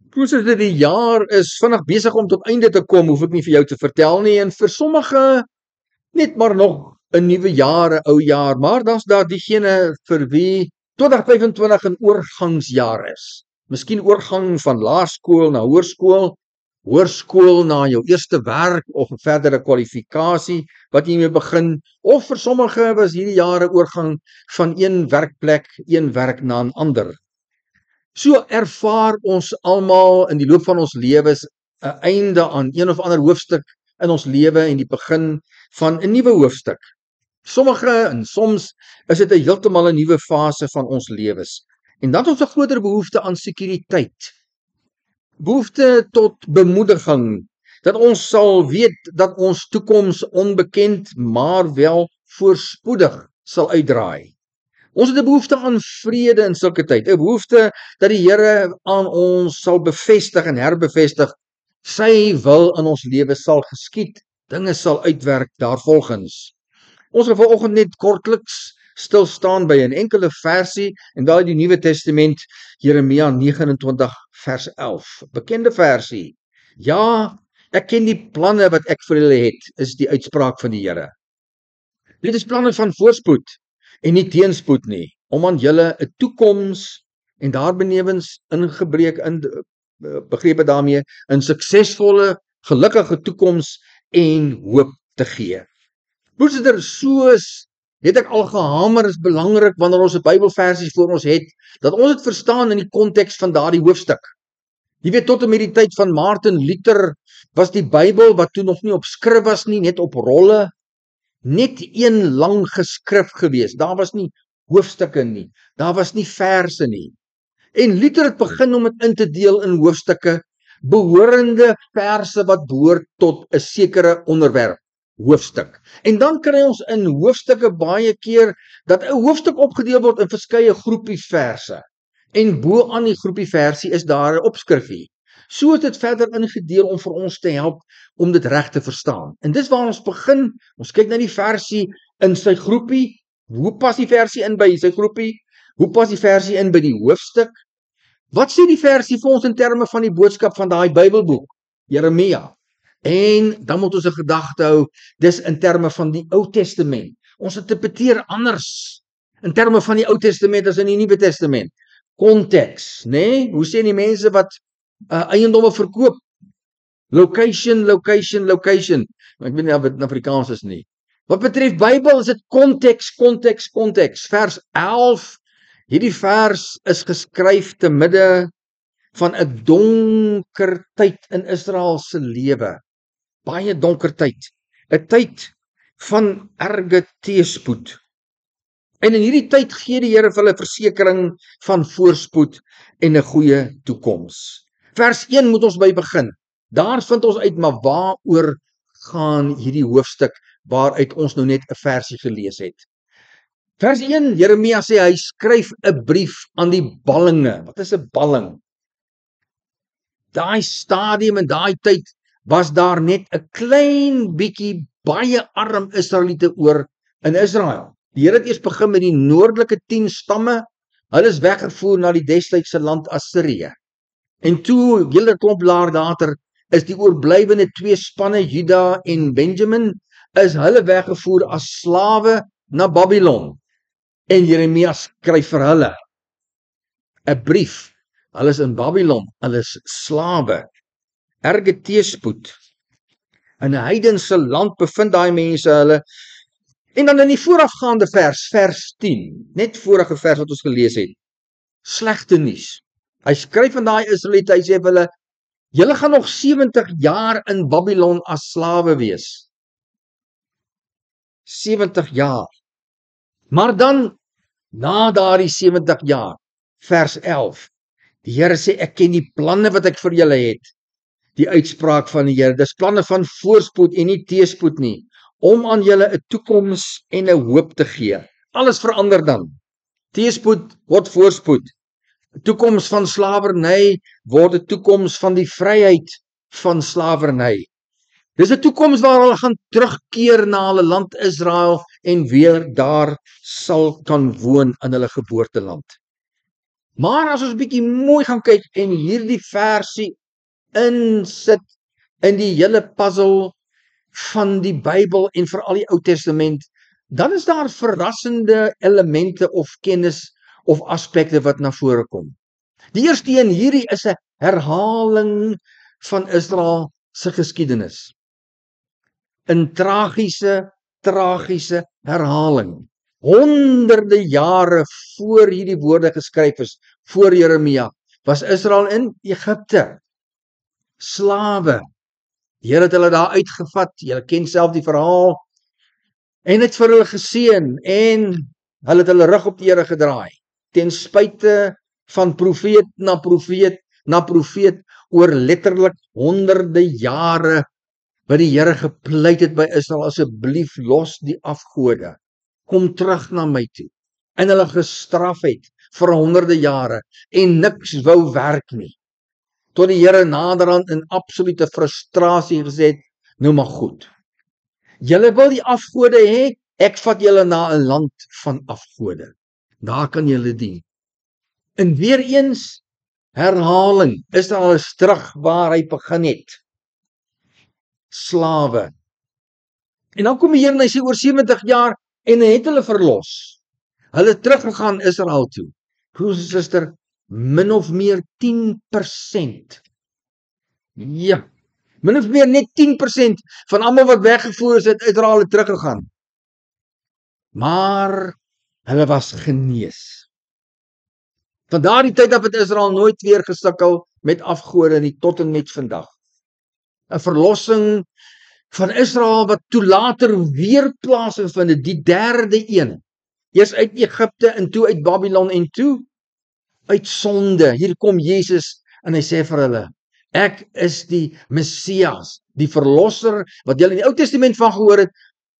Broers, die jaar is vinnig besig om tot einde te kom, hoef ek nie vir jou te vertel nie, en vir sommige net maar nog 'n nuwe jaar, 'n ou jaar, maar dan's daar diegene vir wie 2025 'n oorgangsjaar is. Miskien oorgang van laerskool na hoërskool, hoërskool na jou eerste werk of 'n verdere kwalifikasie wat jy mee begin, of vir sommige was hierdie jaar 'n oorgang van een werkplek, een werk na 'n ander. So ervaar ons almal in die loop van ons lewens 'n einde aan een of ander hoofstuk in ons lewe en die begin van 'n nuwe hoofstuk. Sommige en soms is dit 'n heeltemal 'n nuwe fase van ons lewens. En dan het ons 'n groter behoefte aan sekuriteit. Behoefte tot bemoediging, dat ons sal weet dat ons toekoms onbekend, maar wel voorspoedig sal uitdraai. Ons het 'n behoefte aan vrede in sulke tyd, 'n behoefte dat die Here aan ons sal bevestig en herbevestig, sy wil in ons lewe sal geskied, dinge sal uitwerk daarvolgens. Ons gaan vanoggend net kortliks stil staan by 'n enkele versie en daai die Nuwe Testament, Jeremia 29 vers 11, bekende versie. Ja, ek ken die planne wat ek vir julle het, is die uitspraak van die Here. Dit is planne van voorspoed en nie teenspoed nie, om aan julle 'n toekoms en daarbenewens ingebreek in begrepe daarmee 'n suksesvolle, gelukkige toekoms en hoop te gee. Broers, soos het ek al gehamer, is belangrik wanneer ons 'n Bybelversies voor ons het, dat ons dit verstaan in die konteks van daardie hoofstuk. Jy weet, tot en met die tyd van Martin Luther was die Bybel, wat toe nog nie op skrif was nie, net op rolle, net een lang geskrif gewees. Daar was nie hoofstukke nie, daar was nie verse nie. En Luther het begin om dit in te deel in hoofstukke, behorende verse wat behoort tot 'n sekere onderwerp, hoofstuk. En dan kry ons in hoofstukke baie keer dat 'n hoofstuk opgedeel word in verskeie groepie verse. En bo aan die groepie versie is daar 'n opskrifie. So is dit verder ingedeel om vir ons te help om dit reg te verstaan. En dis waar ons begin. Ons kyk na die versie in sy groepie. Hoe pas die versie in by sy groepie? Hoe pas die versie in by die hoofstuk? Wat sê die versie vir ons in terme van die boodskap van daai Bybelboek, Jeremia? En dan moet ons 'n gedagte hou, dis in terme van die Ou Testament. Ons interpreteer anders in terme van die Ou Testament as in die Nuwe Testament. Konteks, né? Hoe sê die mense wat eiendomme verkoop? Location. Ek weet nie of dit in Afrikaans is nie. Wat betref Bybel is dit konteks. Vers 11, hierdie vers is geskryf te midde van 'n donker tyd in Israel se lewe. Baie donker tyd. 'n Tyd van erge teëspoed. En in hierdie tyd gee die Here vir hulle versekering van voorspoed en 'n goeie toekoms. Vers 1 moet ons by begin. Daar vind ons uit, maar waaroor gaan hierdie hoofstuk waaruit ons nou net 'n versie gelees het. Vers 1, Jeremia sê hy skryf 'n brief aan die ballinge. Wat is 'n balling? Daai stadium en daai tyd was daar net 'n klein bietjie baie arm Israeliete oor in Israel. Die Here het eers begin met die noordelike 10 stamme. Hulle is weggevoer na die destydse land Assirië. En toe, hele klomp jaar later, is die oorblywende 2 spanne, Juda en Benjamin, is hulle weggevoer as slawe na Babylon. En Jeremia skryf vir hulle 'n brief. Hulle is in Babylon, hulle is slawe. Erge teëspoed. In 'n heidense land bevind daai mense hulle. En dan in die voorafgaande vers 10, net vorige vers wat ons gelees het, slegte nuus. Hy skryf aan daai Israeliete, hy sê vir hulle, julle gaan nog 70 jaar in Babylon as slawe wees. 70 jaar. Maar dan, na daardie 70 jaar, vers 11, die Here sê, ek ken die planne wat ek vir julle het. Die uitspraak van die Here, dis planne van voorspoed en nie teëspoed nie, om aan julle 'n toekoms en 'n hoop te gee. Alles verander dan. Teëspoed word voorspoed. 'n Toekoms van slawerny word 'n toekoms van die vryheid van slawerny. Dis 'n toekoms waar hulle gaan terugkeer na hulle land Israel en weer daar sal kan woon in hulle geboorteland. Maar as ons bietjie mooi gaan kyk en hierdie versie insit in die hele puzzle van die Bybel en veral die Ou Testament, dan is daar verrassende elemente of kennis of aspekte wat na vore kom. Die eerste een hierdie is 'n herhaling van Israel se geskiedenis. 'n tragiese herhaling. Honderde jare voor hierdie woorde geskryf is, voor Jeremia, was Israel in Egipte. Slawe. Die Here het hulle daar uitgevat, julle ken self die verhaal, en het vir hulle geseën, en hulle het hulle rug op die Here gedraai, ten spyte van profeet na profeet, oor letterlik honderde jare, wat die Here gepleit het by Israel, asseblief los die afgode, kom terug na my toe, en hulle gestraf het vir honderde jare, en niks wou werk nie, tot die Here naderhand in absolute frustrasie gesê het, nou maar goed, julle wil die afgode hê, ek vat julle na 'n land van afgode, daar kan julle dien. En weer eens, herhaling, Israel is terug waar hy begin het, slawe. En dan kom die Here en hy sê oor 70 jaar, en hy het hulle verlos. Hulle het teruggegaan Israel toe. Broers en suster, min of meer 10%. Ja, min of meer net 10% van almal wat weggevoer is uit Israel het teruggegaan. Maar hulle was genees. Van daardie tyd af het Israel nooit weer gesukkel met afgode nie, tot en met vandag. 'n Verlossing van Israel wat toe later weer plaasvind, die derde een. Eers uit Egipte en toe uit Babylon en toe uit sonde. Hier kom Jesus en hy sê vir hulle, ek is die Messias, die verlosser wat julle in die Ou Testament van gehoor het,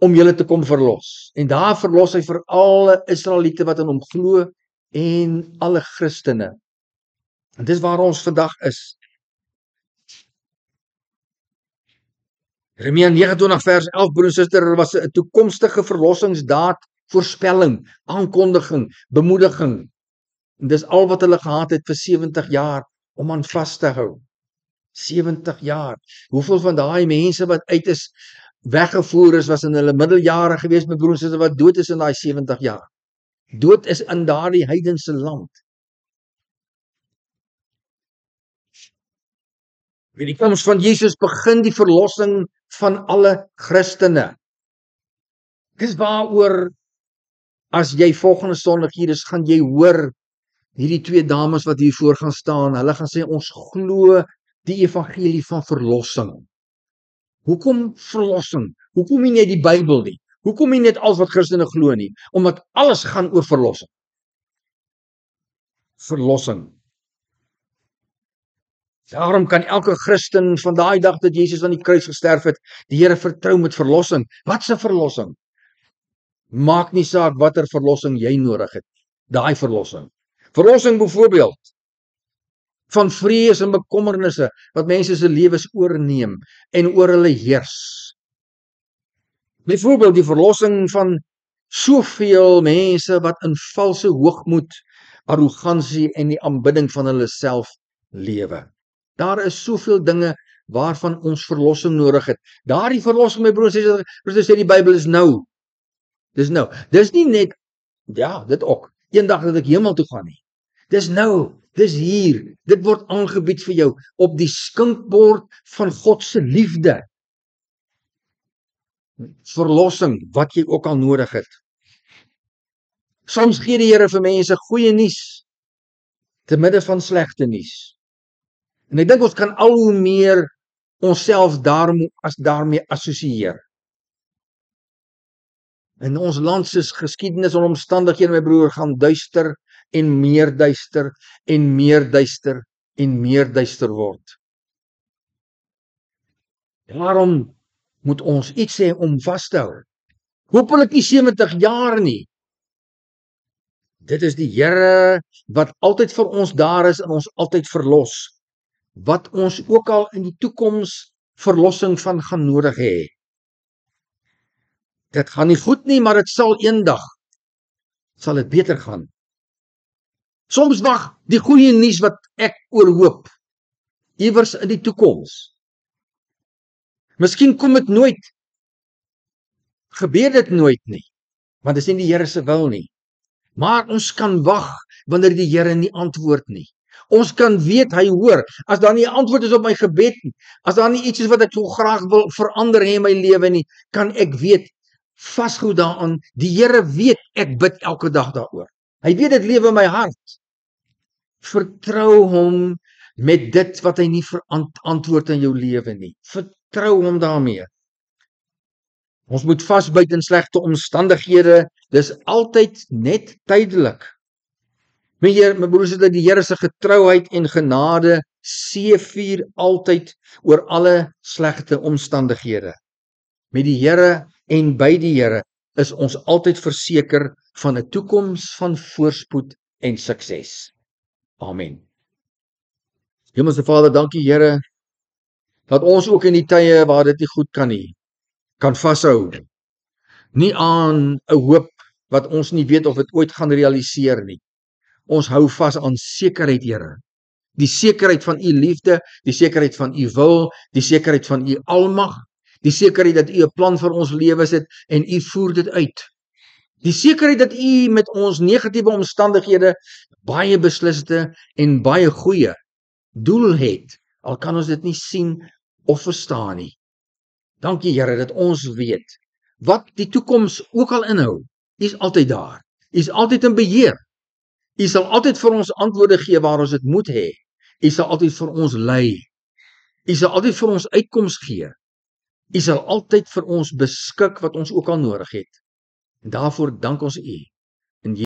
om julle te kom verlos. En daar verlos hy vir alle Israeliete wat in hom glo en alle Christene. En dis waar ons vandag is. Jeremia 29 vers 11, broer en suster, was 'n toekomstige verlossingsdaad, voorspelling, aankondiging, bemoediging. En dis al wat hulle gehad het vir 70 jaar om aan vas te hou. 70 jaar. Hoeveel van daai mense wat uit is, weggevoer is, was in hulle middeljare gewees, my broer en suster, wat dood is in daai 70 jaar. Dood is in daardie heidense land. Met die koms van Jesus begin die verlossing van alle Christene. Dis waaroor, as jy volgende Sondag hier is, gaan jy hoor hierdie twee dames wat hier voor gaan staan, hulle gaan sê, ons glo die evangelie van verlossing. Hoekom verlossing? Hoekom nie net die Bybel nie? Hoekom nie net alles wat Christene glo nie? Omdat alles gaan oor verlossing. Verlossing. Daarom kan elke Christen van daai dag dat Jesus aan die kruis gesterf het, die Here vertrou met verlossing. Wat 'n verlossing? Maak nie saak watter verlossing jy nodig het. Daai verlossing. Verlossing byvoorbeeld van vrees en bekommernisse wat mense se lewens oorneem en oor hulle heers. Byvoorbeeld die verlossing van soveel mense wat in valse hoogmoed, arrogansie en die aanbidding van hulle self lewe. Daar is soveel dinge waarvan ons verlossing nodig het. Daardie verlossing, my broers en susters, sê die Bybel is nou. Dis nou. Dis nie net, ja, dit ook, eendag dat ek hemel toe gaan nie. Dis nou, dis hier. Dit word aangebied vir jou op die skinkbord van God se liefde. Verlossing, wat jy ook al nodig het. Soms gee die Here vir mense goeie nuus te midde van slegte nuus. En ek dink ons kan al hoe meer onsself daarmee assosieer. In ons land se geskiedenis en omstandighede, my broer, gaan duister en meer duister en meer duister en meer duister word. Daarom moet ons iets hê om vas te hou. Hoopelik nie 70 jaar nie. Dit is die Here wat altyd vir ons daar is en ons altyd verlos. Wat ons ook al in die toekoms verlossing van gaan nodig hê. Dit gaan nie goed nie, maar dit sal eendag, sal dit beter gaan. Soms wag die goeie nuus wat ek oorhoop, iewers in die toekoms. Miskien kom dit nooit, gebeur dit nooit nie, want dit is nie die Here se wil nie. Maar ons kan wag wanneer die Here nie antwoord nie. Ons kan weet hy hoor, as daar nie 'n antwoord is op my gebed nie, as daar nie iets is wat ek so graag wil verander hê in my lewe nie, kan ek weet, vasgoed daaraan, die Here weet ek bid elke dag daaroor. Hy weet dit lewe in my hart. Vertrou hom met dit wat hy nie verantwoord in jou lewe nie. Vertrou hom daarmee. Ons moet vasbyt in slegte omstandighede, dis altyd net tydelik. My broers, dat die Here se getrouheid en genade seëvier altyd oor alle slegte omstandighede. Met die Here en by die Here is ons altyd verseker van 'n toekoms van voorspoed en sukses. Amen. Hemelse Vader, dankie Here, dat ons ook in die tye waar dit nie goed nie, kan vashou. Nie aan 'n hoop wat ons nie weet of dit ooit gaan realiseer nie. Ons hou vas aan sekerheid, Here. Die sekerheid van u liefde, die sekerheid van u wil, die sekerheid van u almag, die sekerheid dat u 'n plan vir ons lewens het en u voer dit uit. Die sekerheid dat u met ons negatiewe omstandighede baie besliste en baie goeie doel het, al kan ons dit nie sien of verstaan nie. Dankie Here dat ons weet, wat die toekoms ook al inhou, u is altyd daar, u is altyd in beheer, u sal altyd vir ons antwoorde gee waar ons dit moet hê, u sal altyd vir ons lei, u sal altyd vir ons uitkoms gee, u sal altyd vir ons beskik wat ons ook al nodig het, en daarvoor dank ons u.